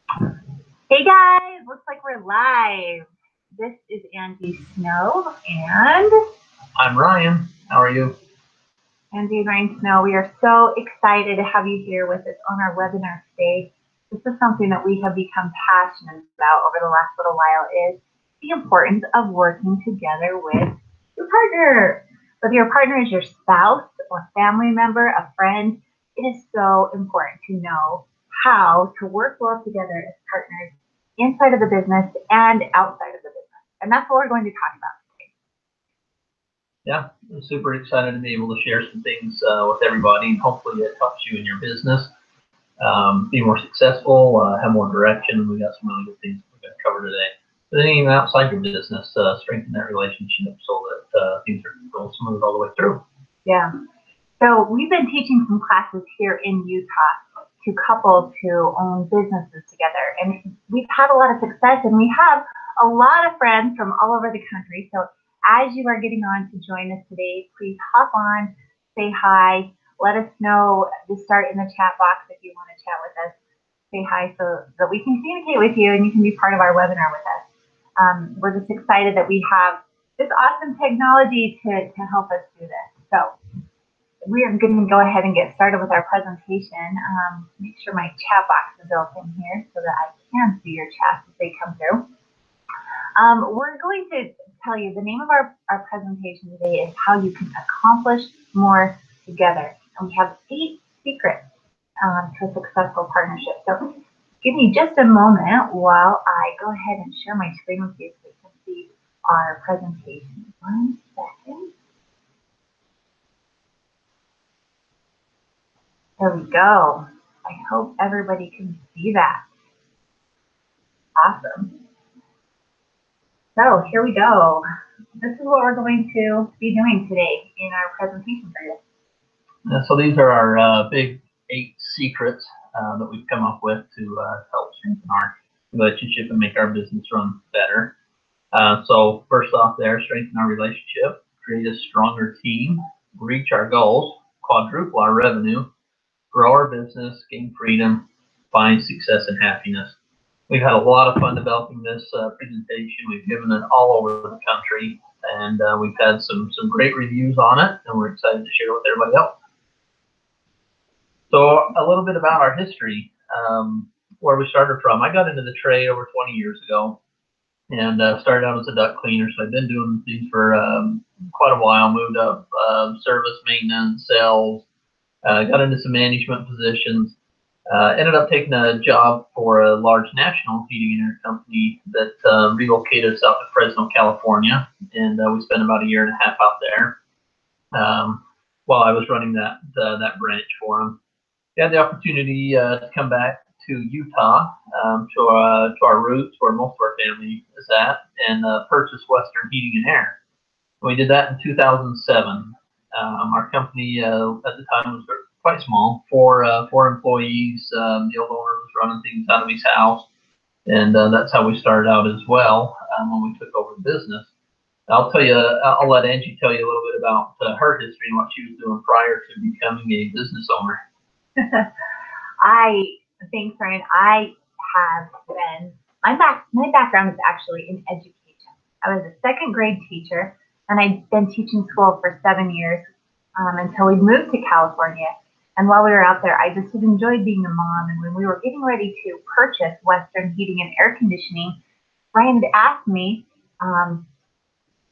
Hey guys, looks like we're live. This is Angie Snow and I'm Ryan. How are you? Angie and Ryan Snow. We are so excited to have you here with us on our webinar today. This is something that we have become passionate about over the last little while is the importance of working together with your partner. Whether your partner is your spouse or family member, a friend, it is so important to know how to work well together as partners inside of the business and outside of the business. And that's what we're going to talk about today. Yeah, I'm super excited to be able to share some things with everybody, and hopefully it helps you in your business be more successful, have more direction. We got some really good things we're going to cover today. But then even outside your business, strengthen that relationship so that things are going smooth all the way through. Yeah. So we've been teaching some classes here in Utah to couples who own businesses together, and we've had a lot of success, and we have a lot of friends from all over the country. So as you are getting on to join us today, please hop on, say hi, let us know, just start in the chat box if you want to chat with us, say hi so that we can communicate with you and you can be part of our webinar with us. We're just excited that we have this awesome technology to help us do this. So we are going to go ahead and get started with our presentation. Make sure my chat box is open here so that I can see your chats as they come through. We're going to tell you the name of our presentation today is how you can accomplish more together. And we have 8 secrets to a successful partnership. So give me just a moment while I go ahead and share my screen with you so you can see our presentation. 1 second. There we go. I hope everybody can see that. Awesome. So here we go. This is what we're going to be doing today in our presentation for you. So these are our big 8 secrets that we've come up with to help strengthen our relationship and make our business run better. So first off there, strengthen our relationship, create a stronger team, reach our goals, quadruple our revenue, grow our business, gain freedom, find success and happiness. We've had a lot of fun developing this presentation. We've given it all over the country, and we've had some great reviews on it, and we're excited to share it with everybody else. So a little bit about our history, where we started from. I got into the trade over 20 years ago and started out as a duct cleaner. So I've been doing things for quite a while, moved up service, maintenance, sales, got into some management positions, ended up taking a job for a large national heating and air company that relocated us out to Fresno, California. And we spent about 1.5 years out there while I was running that branch for them. We had the opportunity to come back to Utah, to our roots, where most of our family is at, and purchase Western Heating and Air. We did that in 2007. Our company at the time was quite small, four employees. The old owner was running things out of his house, and that's how we started out as well when we took over the business. I'll let Angie tell you a little bit about her history and what she was doing prior to becoming a business owner. Thanks, Ryan. I have been, my background is actually in education. I was a 2nd grade teacher, and I'd been teaching school for 7 years until we moved to California. And while we were out there, I just had enjoyed being a mom. And when we were getting ready to purchase Western Heating and Air Conditioning, Ryan had asked me,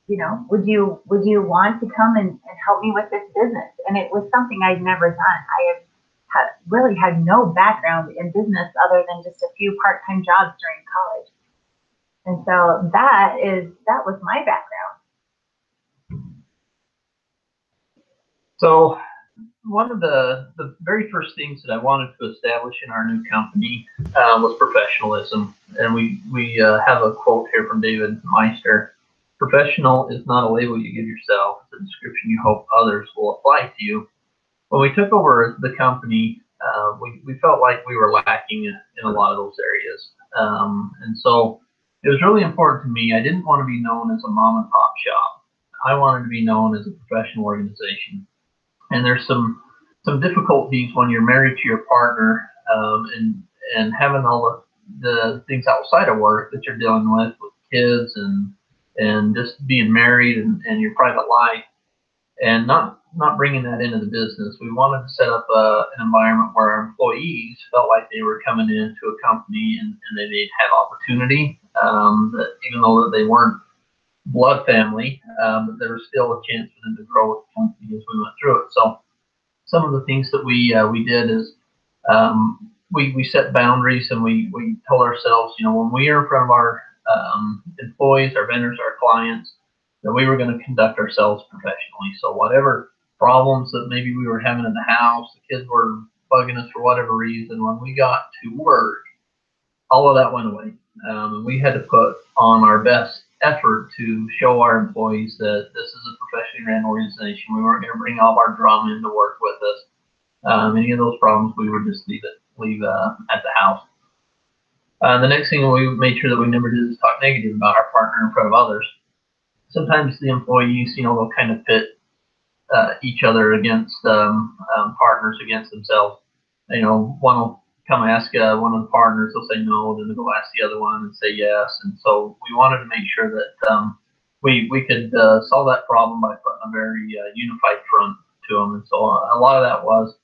would you want to come and help me with this business? And it was something I'd never done. I really had no background in business other than just a few part-time jobs during college. And so that was my background. So one of the very first things that I wanted to establish in our new company was professionalism. And we have a quote here from David Meister. Professional is not a label you give yourself, it's a description you hope others will apply to you. When we took over the company, we felt like we were lacking in a lot of those areas. And so it was really important to me. I didn't want to be known as a mom and pop shop. I wanted to be known as a professional organization. And there's some difficulties when you're married to your partner and having all the things outside of work that you're dealing with kids and just being married and your private life, and not bringing that into the business. We wanted to set up an environment where our employees felt like they were coming into a company and they'd have opportunity, that even though they weren't blood family, but there was still a chance for them to grow with the company as we went through it. So some of the things that we did is we set boundaries, and we told ourselves, when we are in front of our employees, our vendors, our clients, that we were going to conduct ourselves professionally. So whatever problems that maybe we were having in the house, the kids were bugging us for whatever reason, when we got to work, all of that went away. And we had to put on our best effort to show our employees that this is a professionally ran organization. We weren't going to bring all of our drama into work with us. Any of those problems, we would just leave at the house. The next thing we made sure that we never did is talk negative about our partner in front of others. Sometimes the employees, they'll kind of pit each other against partners against themselves. One will come ask one of the partners, they'll say no, then they'll go ask the other one and say yes. And so we wanted to make sure that we could solve that problem by putting a very unified front to them. And so a lot of that was,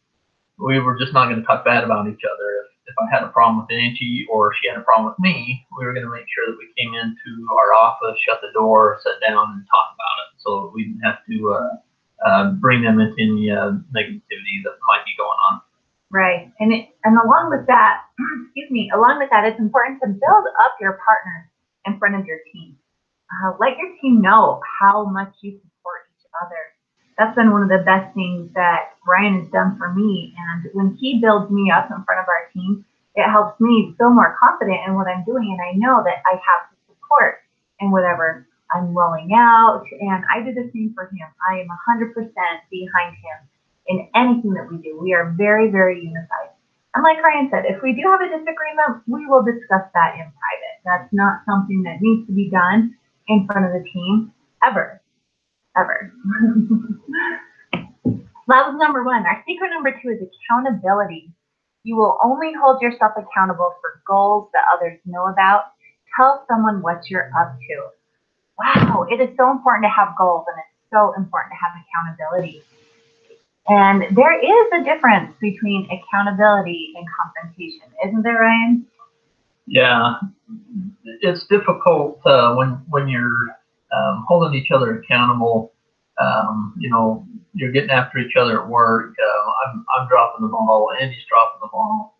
we were just not going to talk bad about each other. If I had a problem with Angie or she had a problem with me, we were going to make sure that we came into our office, shut the door, sit down, and talk about it, so we didn't have to bring them into any negativity that might be going on. Right, and along with that, it's important to build up your partners in front of your team. Let your team know how much you support each other. That's been one of the best things that Ryan has done for me. And when he builds me up in front of our team, it helps me feel more confident in what I'm doing. And I know that I have the support in whatever I'm rolling out. And I do the same for him. I am 100% behind him in anything that we do. We are very, very unified. And like Ryan said, if we do have a disagreement, we will discuss that in private. That's not something that needs to be done in front of the team ever. Ever. That was number one. Our secret number two is accountability. You will only hold yourself accountable for goals that others know about. Tell someone what you're up to. Wow, it is so important to have goals, and it's so important to have accountability. And there is a difference between accountability and confrontation, isn't there, Ryan? Yeah, it's difficult when you're holding each other accountable. You're getting after each other at work. I'm dropping the ball. Andy's dropping the ball.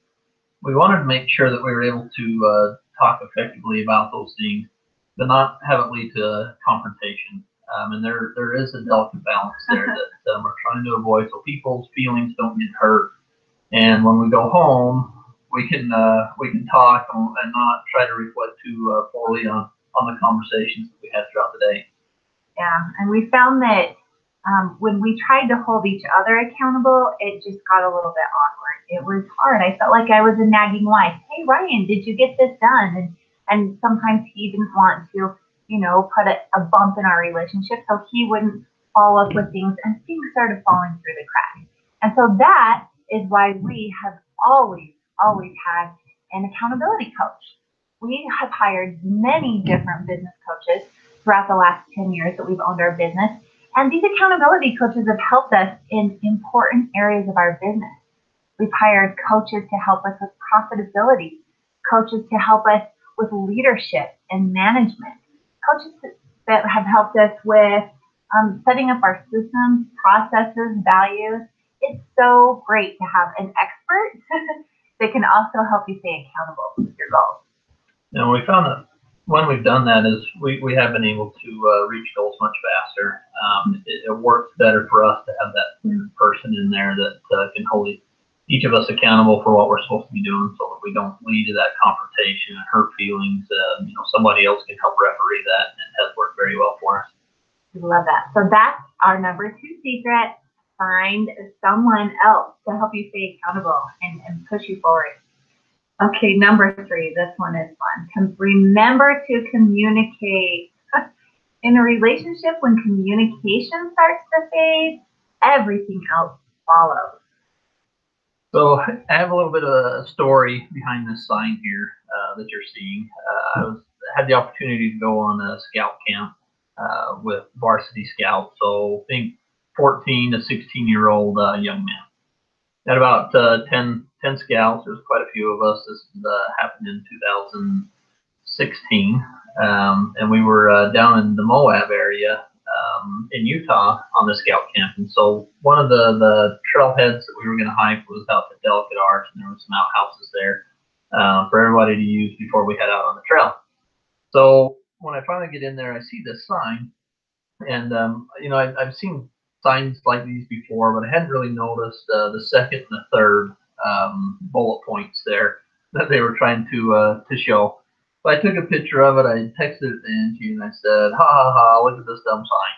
We wanted to make sure that we were able to talk effectively about those things, but not have it lead to confrontation. And there is a delicate balance there that we're trying to avoid, so people's feelings don't get hurt. And when we go home, we can talk and not try to reflect too poorly on the conversations that we had throughout the day. Yeah, and we found that when we tried to hold each other accountable, it just got a little bit awkward. It was hard. I felt like I was a nagging wife. Hey, Ryan, did you get this done? And sometimes he didn't want to, put a bump in our relationship, so he wouldn't follow up with things, and things started falling through the cracks. And so that is why we have always had an accountability coach. We have hired many different business coaches throughout the last 10 years that we've owned our business. And these accountability coaches have helped us in important areas of our business. We've hired coaches to help us with profitability, coaches to help us with leadership and management, coaches that have helped us with setting up our systems, processes, values. It's so great to have an expert that can also help you stay accountable with your goals. And we found that when we've done that is we have been able to reach goals much faster. It works better for us to have that person in there that can hold each of us accountable for what we're supposed to be doing, so that we don't lead to that confrontation and hurt feelings. Somebody else can help referee that, and it has worked very well for us. We love that. So that's our number two secret. Find someone else to help you stay accountable and push you forward. Okay, number three. This one is fun. Remember to communicate. In a relationship, when communication starts to fade, everything else follows. So I have a little bit of a story behind this sign here that you're seeing. Had the opportunity to go on a scout camp with varsity scouts. So think 14 to 16-year-old young men. Had about 10 scouts. There's quite a few of us. This happened in 2016. And we were down in the Moab area in Utah on the scout camp. And so one of the trailheads that we were going to hike was out to Delicate Arch, and there were some outhouses there for everybody to use before we head out on the trail. So when I finally get in there, I see this sign, and I've seen signs like these before, but I hadn't really noticed the second and the third bullet points there that they were trying to show. So I took a picture of it. I texted it to Angie, and I said, "Ha ha ha! Look at this dumb sign."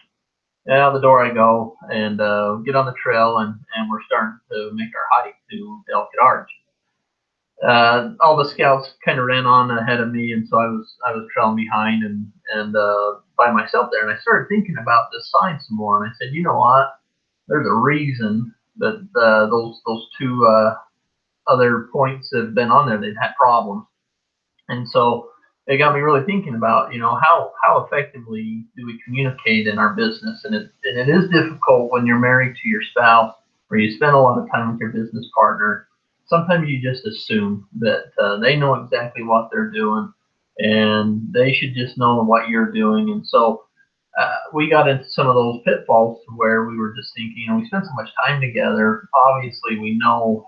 And out the door I go, and get on the trail, and we're starting to make our hike to Delicate Arch. All the scouts kind of ran on ahead of me, and so I was trailing behind and by myself there. And I started thinking about this sign some more, and I said, you know what? There's a reason that those two other points have been on there. They've had problems, and so it got me really thinking about, how effectively do we communicate in our business? And it is difficult when you're married to your spouse, or you spend a lot of time with your business partner. Sometimes you just assume that they know exactly what they're doing, and they should just know what you're doing. And so we got into some of those pitfalls where we were just thinking, we spend so much time together. Obviously, we know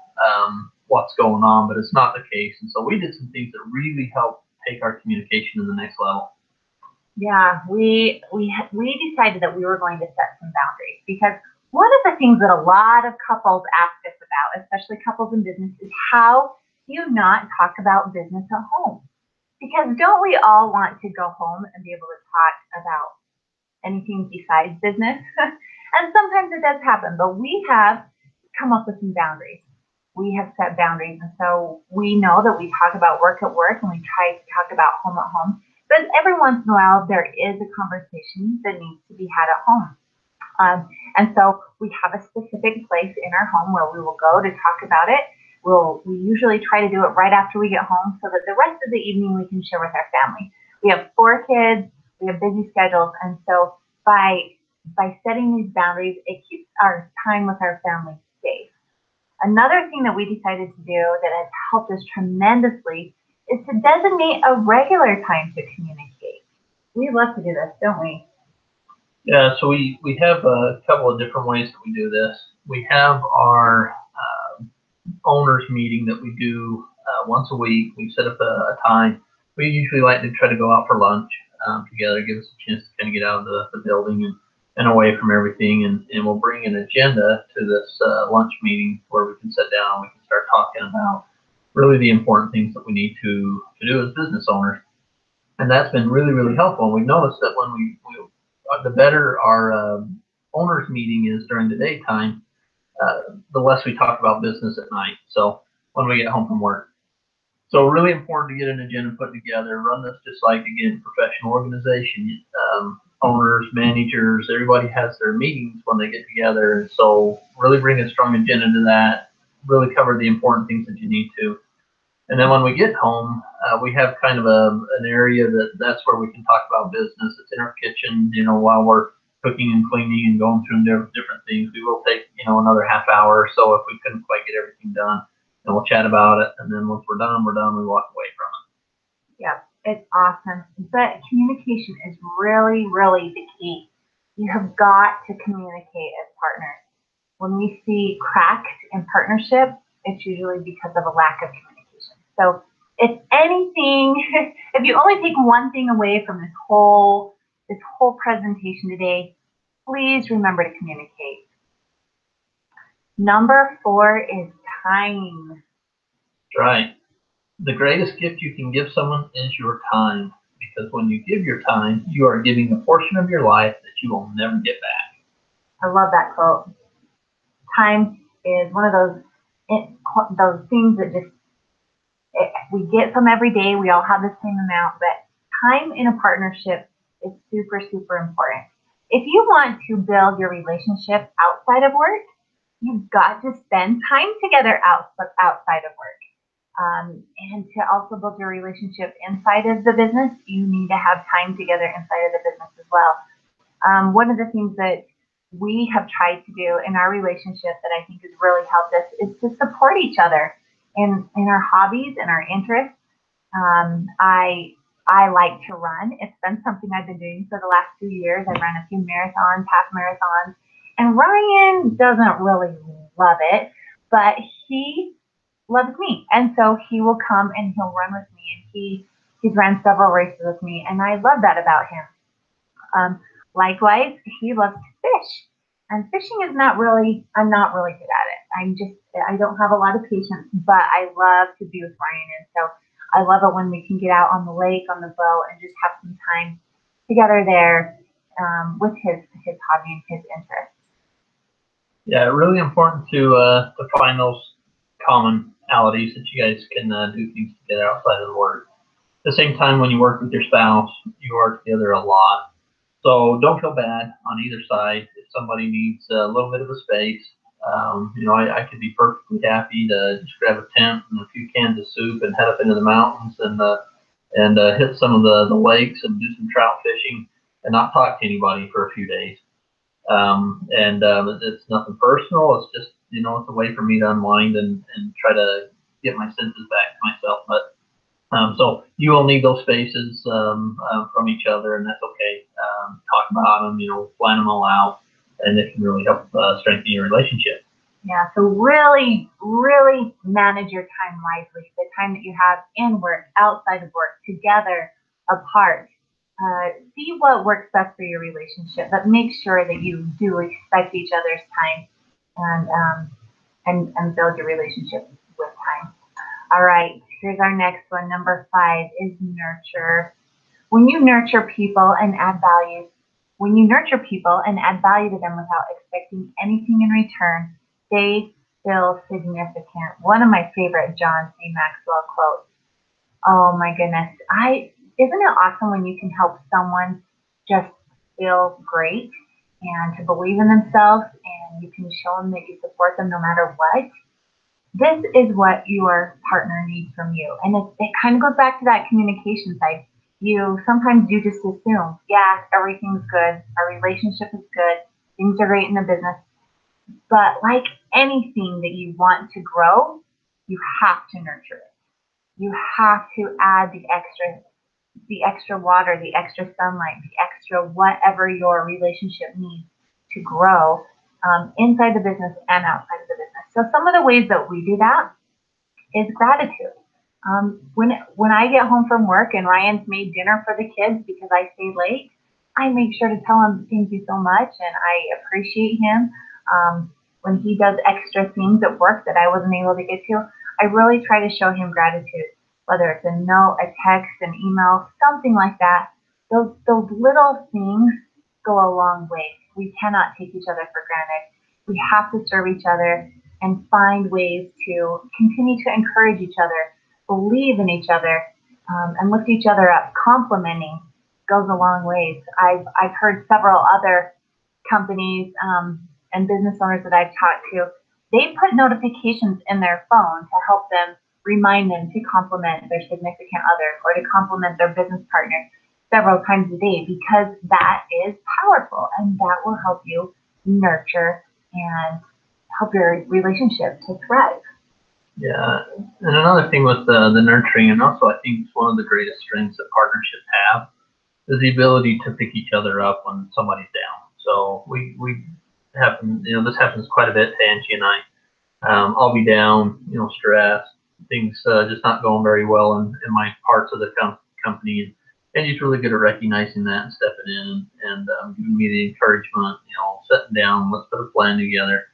what's going on, but it's not the case. And so we did some things that really helped take our communication to the next level. Yeah, we decided that we were going to set some boundaries, because one of the things that a lot of couples ask us about, especially couples in business, is how do you not talk about business at home? Because don't we all want to go home and be able to talk about anything besides business? And sometimes it does happen, but we have come up with some boundaries. We have set boundaries, and so we know that we talk about work at work and we try to talk about home at home. But every once in a while, there is a conversation that needs to be had at home. And so we have a specific place in our home where we will go to talk about it. We usually try to do it right after we get home, so that the rest of the evening we can share with our family. We have 4 kids, we have busy schedules, and so by setting these boundaries, it keeps our time with our family safe. Another thing that we decided to do that has helped us tremendously is to designate a regular time to communicate. We love to do this, don't we? Yeah, so we have a couple of different ways that we do this. We have our owners meeting that we do once a week. We set up a time. We usually like to try to go out for lunch together, give us a chance to kind of get out of the building and away from everything. And we'll bring an agenda to this lunch meeting where we can sit down and we can start talking about really the important things that we need to do as business owners. And that's been really, really helpful. And we've noticed that when we the better our owners meeting is during the daytime, the less we talk about business at night. So when we get home from work. So really important to get an agenda put together, run this just like, again, professional organization. Owners, managers, everybody has their meetings when they get together. And so really bring a strong agenda to that, really cover the important things that you need to. And then when we get home, we have kind of an area that's where we can talk about business. It's in our kitchen, while we're cooking and cleaning and going through different things. We will take, another half hour or so if we couldn't quite get everything done, and we'll chat about it. And then once we're done, we walk away from it. Yeah, it's awesome. But communication is really, really the key. You have got to communicate as partners. When we see cracks in partnership, it's usually because of a lack of communication. So if anything, if you only take one thing away from this whole presentation today, please remember to communicate. Number 4 is time. That's right. The greatest gift you can give someone is your time, because when you give your time, you are giving a portion of your life that you will never get back. I love that quote. Time is one of those things that we get from every day. We all have the same amount, but time in a partnership is super, super important. If you want to build your relationship outside of work, you've got to spend time together outside of work. And to also build your relationship inside of the business, you need to have time together inside of the business as well. One of the things that we have tried to do in our relationship that I think has really helped us is to support each other in our hobbies and our interests. I like to run. It's been something I've been doing for the last 2 years. I run a few marathons, half marathons, and Ryan doesn't really love it, but he loves me. And so he will come and he'll run with me, and he's run several races with me, and I love that about him. Likewise, he loves to fish. And fishing is I'm not really good at it. I don't have a lot of patience, but I love to be with Ryan. And so I love it when we can get out on the lake, on the boat, and just have some time together there with his hobby and his interests. Yeah, really important to find those commonalities that you guys can do things together outside of the work. At the same time, when you work with your spouse, you are together a lot. So don't feel bad on either side. If somebody needs a little bit of a space, I could be perfectly happy to just grab a tent and a few cans of soup and head up into the mountains and hit some of the lakes and do some trout fishing and not talk to anybody for a few days. It's nothing personal. It's just, it's a way for me to unwind and try to get my senses back to myself. But so you will need those spaces from each other, and that's okay. Talk about them, plan them all out, and it can really help strengthen your relationship. Yeah, so really, really manage your time wisely. The time that you have in work, outside of work, together, apart. See what works best for your relationship, but make sure that you do respect each other's time and build your relationship with time. All right, here's our next one. Number 5 is nurture. When you nurture people and add value to them without expecting anything in return, they feel significant. One of my favorite John C. Maxwell quotes. Oh my goodness. Isn't it awesome when you can help someone just feel great and to believe in themselves, and you can show them that you support them no matter what? This is what your partner needs from you. And it kind of goes back to that communication side. Sometimes you just assume, yeah, everything's good. Our relationship is good. Things are great in the business. But like anything that you want to grow, you have to nurture it. You have to add the extra water, the extra sunlight, the extra whatever your relationship needs to grow inside the business and outside of the business. So some of the ways that we do that is gratitude. When I get home from work and Ryan's made dinner for the kids because I stayed late, I make sure to tell him thank you so much, and I appreciate him. When he does extra things at work that I wasn't able to get to, I really try to show him gratitude, whether it's a note, a text, an email, something like that. Those little things go a long way. We cannot take each other for granted. We have to serve each other and find ways to continue to encourage each other, believe in each other, and lift each other up. Complimenting goes a long ways. I've heard several other companies and business owners that I've talked to, they put notifications in their phone to help them, remind them to compliment their significant other or to compliment their business partner several times a day, because that is powerful and that will help you nurture and help your relationship to thrive. Yeah, and another thing with the nurturing, and also I think it's one of the greatest strengths that partnerships have, is the ability to pick each other up when somebody's down. So we happen, this happens quite a bit to Angie and I. I'll be down, stressed, things just not going very well in my parts of the company. And he's really good at recognizing that and stepping in and giving me the encouragement, sitting down, let's put a plan together.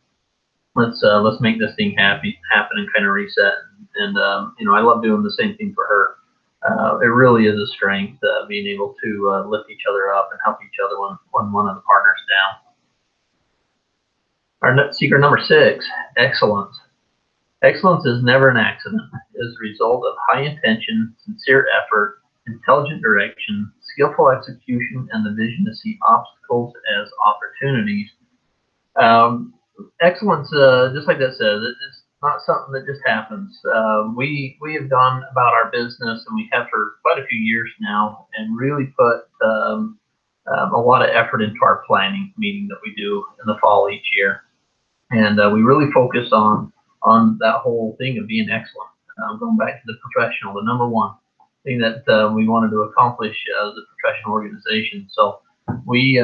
Let's make this thing happen and kind of reset. And I love doing the same thing for her. It really is a strength being able to lift each other up and help each other when one of the partners down. Our secret number 6, excellence. Excellence is never an accident. It is the result of high intention, sincere effort, intelligent direction, skillful execution, and the vision to see obstacles as opportunities. Excellence, just like that says, it's not something that just happens. We have gone about our business, and we have for quite a few years now, and really put a lot of effort into our planning meeting that we do in the fall each year, and we really focus on that whole thing of being excellent. Going back to the professional, the number one thing that we wanted to accomplish as a professional organization. So we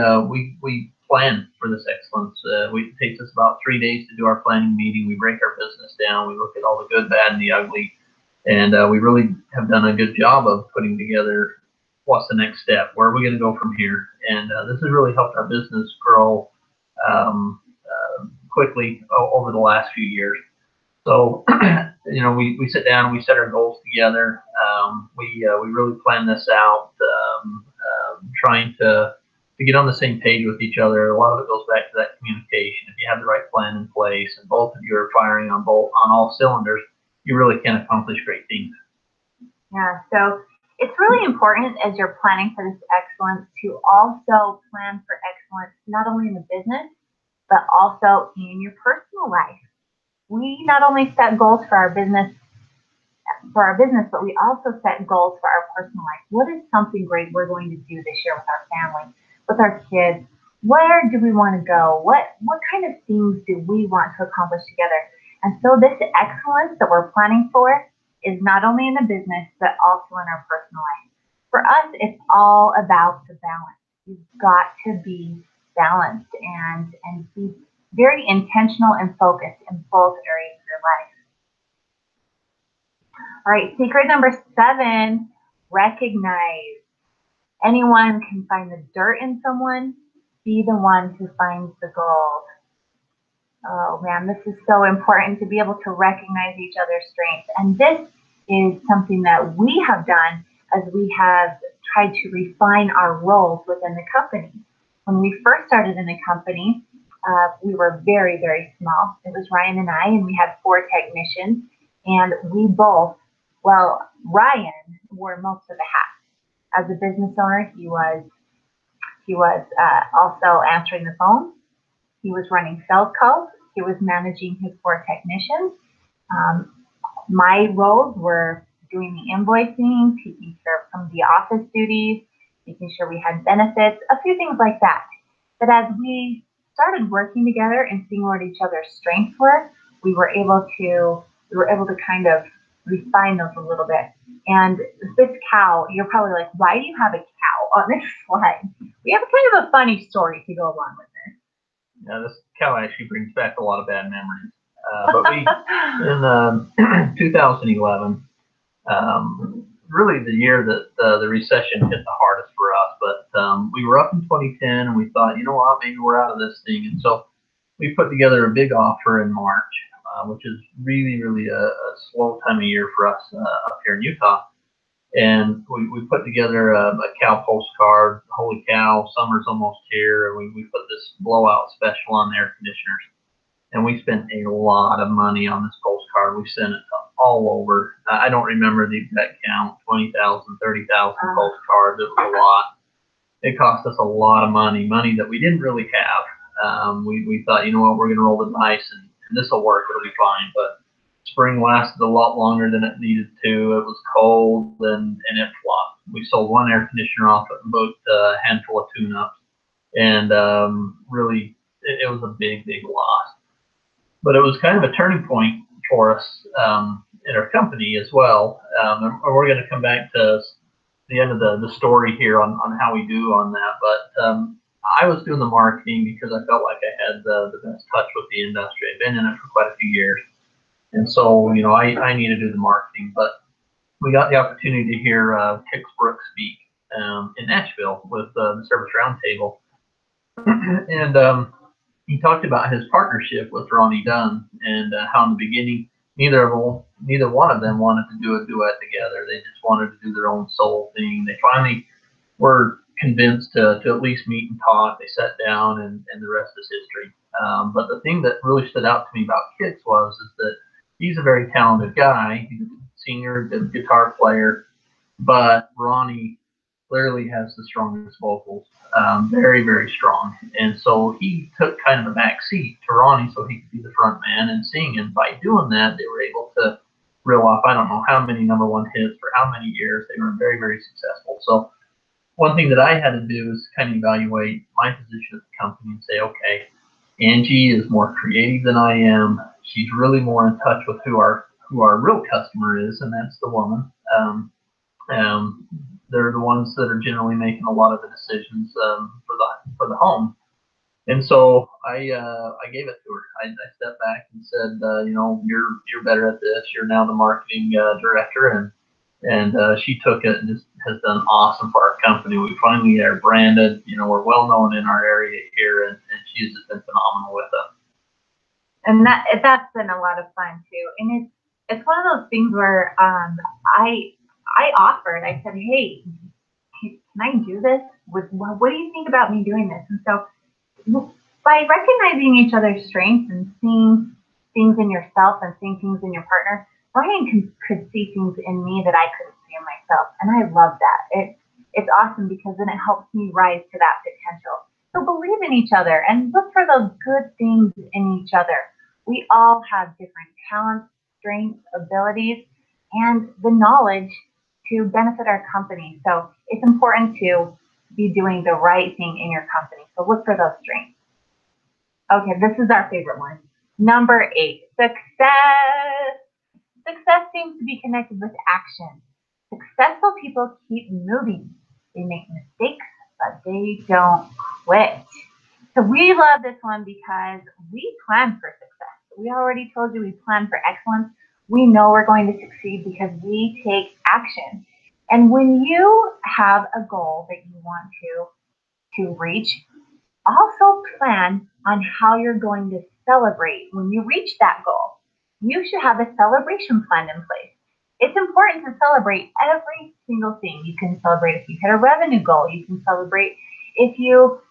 plan for this excellence. It takes us about 3 days to do our planning meeting. We break our business down. We look at all the good, bad, and the ugly, and we really have done a good job of putting together what's the next step, where are we going to go from here, and this has really helped our business grow quickly over the last few years. So, we sit down and we set our goals together. We really plan this out, trying to get on the same page with each other. A lot of it goes back to that communication. If you have the right plan in place and both of you are firing on all cylinders, you really can accomplish great things. Yeah, so it's really important as you're planning for this excellence to also plan for excellence not only in the business, but also in your personal life. We not only set goals for our business, but we also set goals for our personal life. What is something great we're going to do this year with our family, with our kids? Where do we want to go? What kind of things do we want to accomplish together? And so this excellence that we're planning for is not only in the business, but also in our personal life. For us, it's all about the balance. You've got to be balanced and be very intentional and focused in both areas of your life. All right, secret number 7, recognize. Anyone can find the dirt in someone. Be the one who finds the gold. Oh man, this is so important to be able to recognize each other's strengths. And this is something that we have done as we have tried to refine our roles within the company. When we first started in the company, we were very, very small. It was Ryan and I, and we had 4 technicians, and we both, well, Ryan wore most of the hats. As a business owner, he was also answering the phone. He was running sales calls. He was managing his 4 technicians. My roles were doing the invoicing, taking care of some of the office duties, making sure we had benefits, a few things like that. But as we started working together and seeing what each other's strengths were, we were able to kind of refine those a little bit. And this cow, you're probably like, why do you have a cow on this slide? We have kind of a funny story to go along with this. Yeah, this cow actually brings back a lot of bad memories. But we, in 2011, really the year that the recession hit the hardest for us, but we were up in 2010 and we thought, you know what, maybe we're out of this thing. And so we put together a big offer in March, which is really, really a slow time of year for us up here in Utah. And we put together a cow postcard. Holy cow, summer's almost here. And we put this blowout special on the air conditioners. And we spent a lot of money on this postcard. We sent it all over. I don't remember the exact count, 20,000, 30,000 postcards. It was a lot. It cost us a lot of money that we didn't really have. We thought, you know what, we're going to roll the dice and this will work. It'll be fine. But spring lasted a lot longer than it needed to. It was cold and it flopped. We sold 1 air conditioner off it and booked a handful of tune-ups. And really, it was a big, big loss. But it was kind of a turning point for us in our company as well. And we're going to come back to the end of the story here on how we do on that. But I was doing the marketing because I felt like I had the best touch with the industry. I've been in it for quite a few years. And so, I need to do the marketing. But we got the opportunity to hear Hicks Brooks speak in Nashville with the Service Roundtable. And he talked about his partnership with Ronnie Dunn and how in the beginning neither one of them wanted to do a duet together. They just wanted to do their own solo thing. They finally were convinced to at least meet and talk. They sat down, and the rest is history. But the thing that really stood out to me about Hicks is that he's a very talented guy. He's a senior guitar player, but Ronnie clearly has the strongest vocals, very, very strong. And so he took kind of a back seat to Ronnie so he could be the front man and sing. And by doing that, they were able to reel off, I don't know how many #1 hits for how many years. They were very, very successful. So one thing that I had to do is kind of evaluate my position at the company and say, okay, Angie is more creative than I am. She's really more in touch with who our real customer is, and that's the woman. They're the ones that are generally making a lot of the decisions for the home. And so I gave it to her. I stepped back and said, you're better at this. You're now the marketing director, and she took it and just has done awesome for our company. We finally are branded. We're well known in our area here, and she's just been phenomenal with it. And that's been a lot of fun too. And it's one of those things where I offered. I said, hey, can I do this? What do you think about me doing this? And so by recognizing each other's strengths and seeing things in yourself and seeing things in your partner, Brian could see things in me that I couldn't see in myself. And I love that. It's awesome because then it helps me rise to that potential. So believe in each other and look for those good things in each other. We all have different talents, strengths, abilities, and the knowledge to benefit our company. So it's important to be doing the right thing in your company. So look for those strengths. Okay, this is our favorite one. Number 8, success. Success seems to be connected with action. Successful people keep moving. They make mistakes, but they don't quit. So we love this one because we plan for success. We already told you we plan for excellence. We know we're going to succeed because we take action. And when you have a goal that you want to reach, also plan on how you're going to celebrate when you reach that goal. You should have a celebration plan in place. It's important to celebrate every single thing. You can celebrate if you hit a revenue goal. You can celebrate if you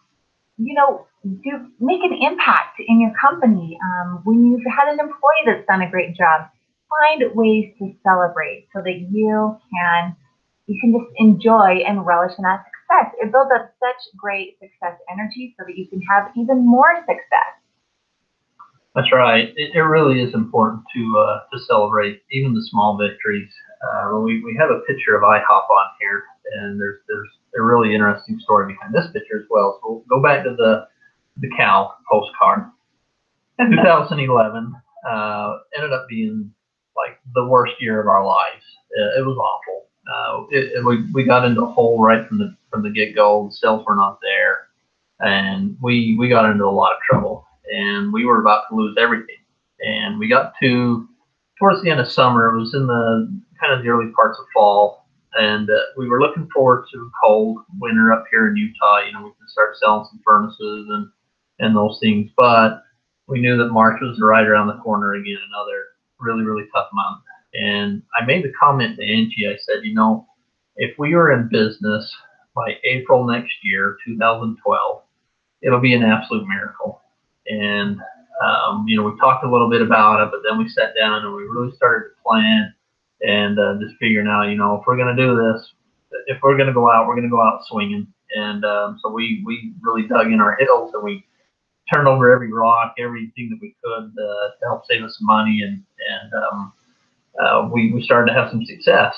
make an impact in your company. When you've had an employee that's done a great job, find ways to celebrate so that you can just enjoy and relish in that success. It builds up such great success energy so that you can have even more success. That's right. It really is important to celebrate even the small victories. We have a picture of IHOP on here, and there's a really interesting story behind this picture as well. So we'll go back to the cow postcard. 2011 ended up being like the worst year of our lives. It was awful. We got into a hole right from the get-go. The sales were not there, and we got into a lot of trouble. And we were about to lose everything. And we got towards the end of summer. It was in the kind of the early parts of fall, and we were looking forward to a cold winter up here in Utah. We could start selling some furnaces and those things. But we knew that March was right around the corner again, another really, really tough month. And I made the comment to Angie. I said, if we were in business by April next year, 2012, it'll be an absolute miracle. And, we talked a little bit about it, but then we sat down and we really started to plan and just figuring out, if we're going to do this, if we're going to go out, we're going to go out swinging. And so we really dug in our heels and we turned over every rock, everything that we could to help save us some money. And we started to have some success.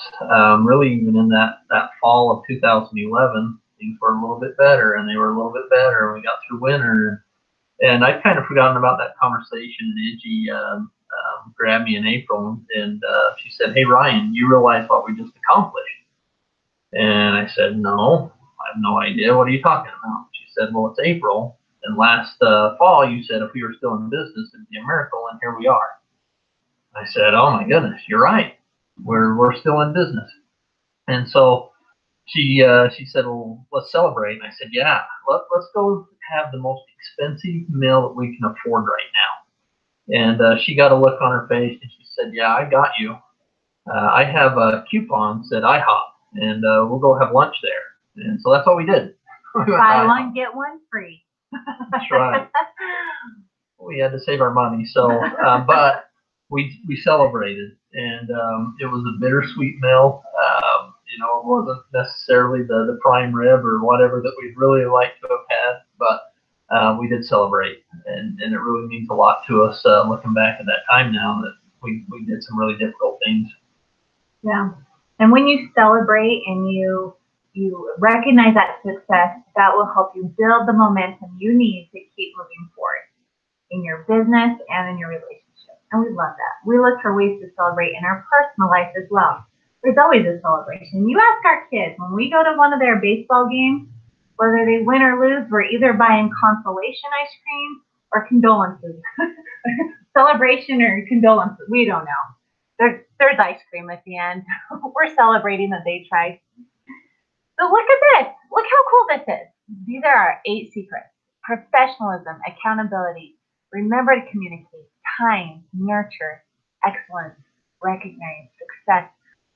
Really, even in that fall of 2011, things were a little bit better, and they were a little bit better. And we got through winter. And I'd kind of forgotten about that conversation, and Angie grabbed me in April, and she said, "Hey, Ryan, you realize what we just accomplished?" And I said, "No, I have no idea. What are you talking about?" She said, "Well, it's April, and last fall you said if we were still in business, it'd be a miracle, and here we are." I said, "Oh my goodness, you're right. We're still in business." And so she said, "Well, let's celebrate." And I said, "Yeah, let's go have the most expensive meal that we can afford right now." And she got a look on her face, and she said, "Yeah, I got you. I have coupons at IHOP, and we'll go have lunch there." And so that's what we did. Buy one, get one free. That's right. We had to save our money, so but we celebrated, and it was a bittersweet meal. You know, it wasn't necessarily the prime rib or whatever that we'd really like to have had, but we did celebrate, and it really means a lot to us looking back at that time now that we did some really difficult things. Yeah. And when you celebrate and you recognize that success, that will help you build the momentum you need to keep moving forward in your business and in your relationship. And we love that. We look for ways to celebrate in our personal life as well. There's always a celebration. You ask our kids, when we go to one of their baseball games, whether they win or lose, we're either buying consolation ice cream or condolences. Celebration or condolences, we don't know. There's ice cream at the end. We're celebrating that they tried. So look at this. Look how cool this is. These are our 8 secrets. Professionalism, accountability, remember to communicate, time, nurture, excellence, recognize, success.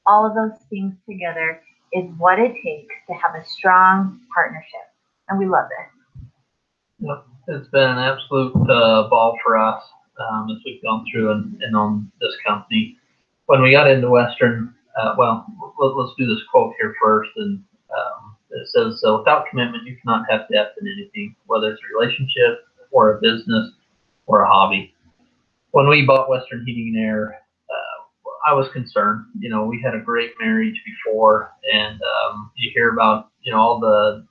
All of those things together is what it takes to have a strong partnership. And we love this. Yep. It's been an absolute ball for us as we've gone through and on this company. When we got into Western, let's do this quote here first. And it says, without commitment, you cannot have depth in anything, whether it's a relationship or a business or a hobby. When we bought Western Heating and Air, I was concerned. You know, we had a great marriage before, and you hear about, you know, all the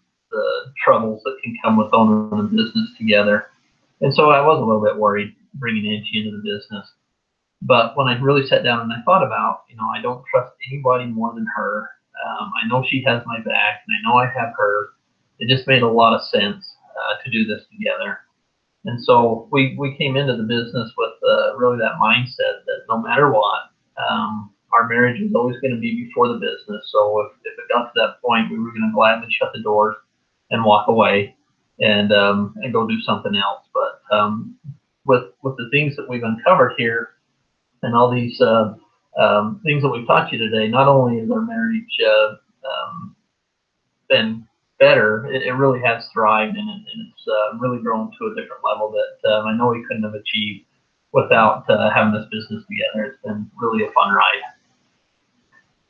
troubles that can come with owning a business together. And so I was a little bit worried bringing Angie into the business. But when I really sat down and I thought about, you know, I don't trust anybody more than her. I know she has my back, and I know I have her. It just made a lot of sense to do this together. And so we came into the business with really that mindset that no matter what, our marriage was always going to be before the business. So if it got to that point, we were going to gladly shut the doors and walk away and go do something else. But with the things that we've uncovered here and all these things that we've taught you today, not only has our marriage been better, it really has thrived, and it's really grown to a different level that I know we couldn't have achieved without having this business together. It's been really a fun ride.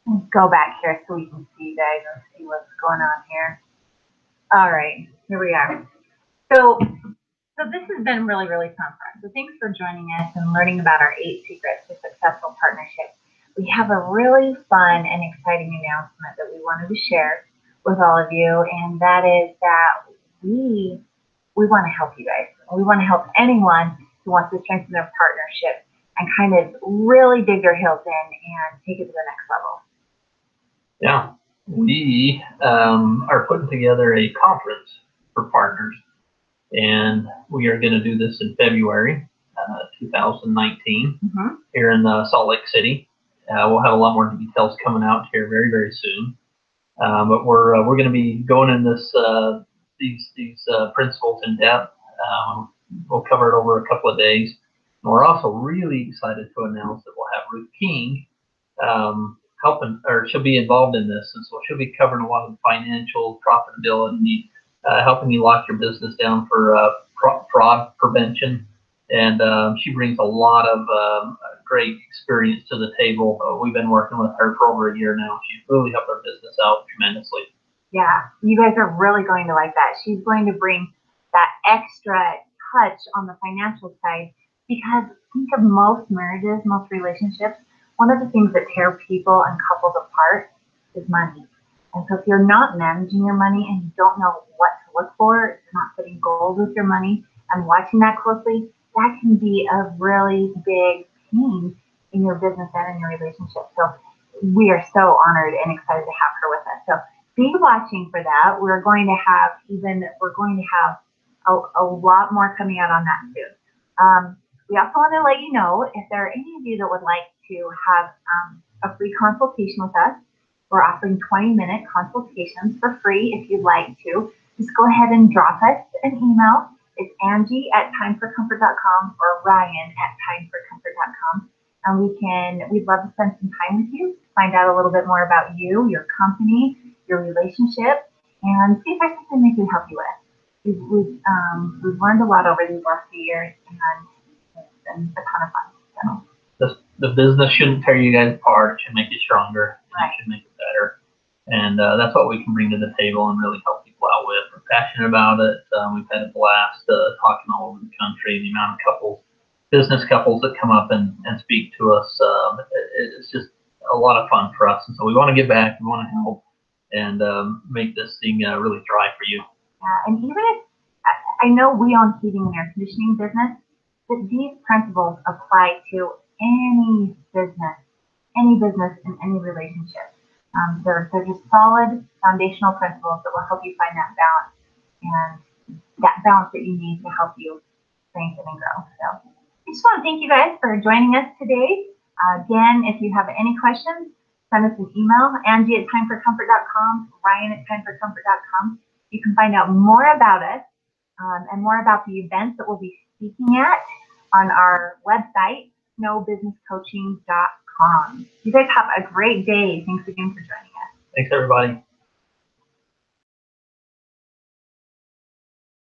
Let's go back here so we can see you guys and see what's going on here. All right, here we are. So this has been really, really fun for us. So thanks for joining us and learning about our 8 secrets to successful partnership. We have a really fun and exciting announcement that we wanted to share with all of you, and that is that we want to help you guys. We want to help anyone who wants to strengthen their partnership and kind of really dig their heels in and take it to the next level. Yeah, we are putting together a conference for partners, and we are going to do this in February 2019 here in Salt Lake City. We'll have a lot more details coming out here very, very soon. But we're going to be going in these principles in depth. We'll cover it over a couple of days. And we're also really excited to announce that we'll have Ruth King helping, or she'll be involved in this, and so she'll be covering a lot of the financial profitability, helping you lock your business down for fraud prevention. And she brings a lot of great experience to the table. We've been working with her for over a year now. She's really helped our business out tremendously. Yeah, you guys are really going to like that. She's going to bring that extra touch on the financial side, because think of most marriages, most relationships, one of the things that tear people and couples apart is money. And so if you're not managing your money and you don't know what to look for, if you're not setting goals with your money and watching that closely, that can be a really big pain in your business and in your relationship. So we are so honored and excited to have her with us. So be watching for that. We're going to have a lot more coming out on that soon. We also want to let you know, if there are any of you that would like to have a free consultation with us, we're offering 20-minute consultations for free. If you'd like to, just go ahead and drop us an email. It's Angie@timeforcomfort.com or Ryan@timeforcomfort.com. And we'd love to spend some time with you, find out a little bit more about you, your company, your relationship, and see if there's something we can help you with. We've learned a lot over these last few years, and it's been a ton of fun. So The business shouldn't tear you guys apart. It should make you stronger. Right. It should make it better. And that's what we can bring to the table and really help people out with. We're passionate about it. We've had a blast talking all over the country. The amount of business couples that come up and speak to us, it's just a lot of fun for us. And so we want to give back, we want to help, and make this thing really thrive for you. Yeah, and even if, I know we own heating and air conditioning business, but these principles apply to any business in any relationship. They're just solid foundational principles that will help you find that balance, and that balance that you need to help you strengthen and grow. So I just want to thank you guys for joining us today. Again, if you have any questions, send us an email, Angie@timeforcomfort.com, Ryan@timeforcomfort.com. You can find out more about us and more about the events that we'll be speaking at on our website, snowbusinesscoaching.com. You guys have a great day. Thanks again for joining us. Thanks, everybody.